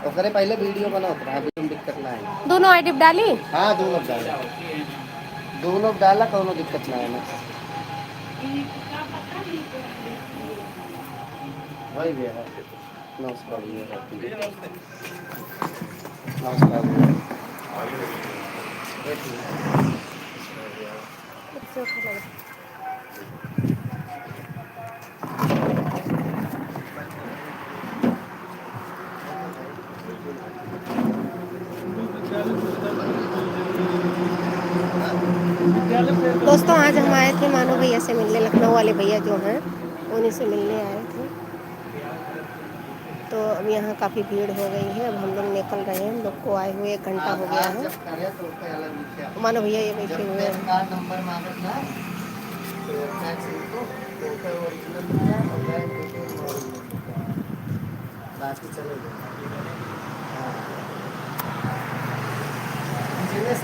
ओकरे पहले वीडियो बनाओ तो अभी तुम दिक्कत ना है। दोनों आईडी डाली। हाँ दोनों डाला, दोनों डाला, कोनो दिक्कत ना है ना। वही भी है। नमस्कार भैया। नमस्कार भैया। दोस्तों आज हम आए थे मानो भैया से मिलने, लखनऊ वाले भैया जो हैं उन्हीं से मिलने आए थे। तो अब यहाँ काफ़ी भीड़ हो गई है, अब हम लोग निकल रहे हैं। हम लोग को आए हुए 1 घंटा हो गया है। मानो भैया ये बैठे हुए हैं। कार्ड नंबर मांगत ना तो टैक्स इनको तो उसका ओरिजिनल लिखा है और बैंक डिटेल और लिखा है, बाकी चले गए। हाँ बिजनेस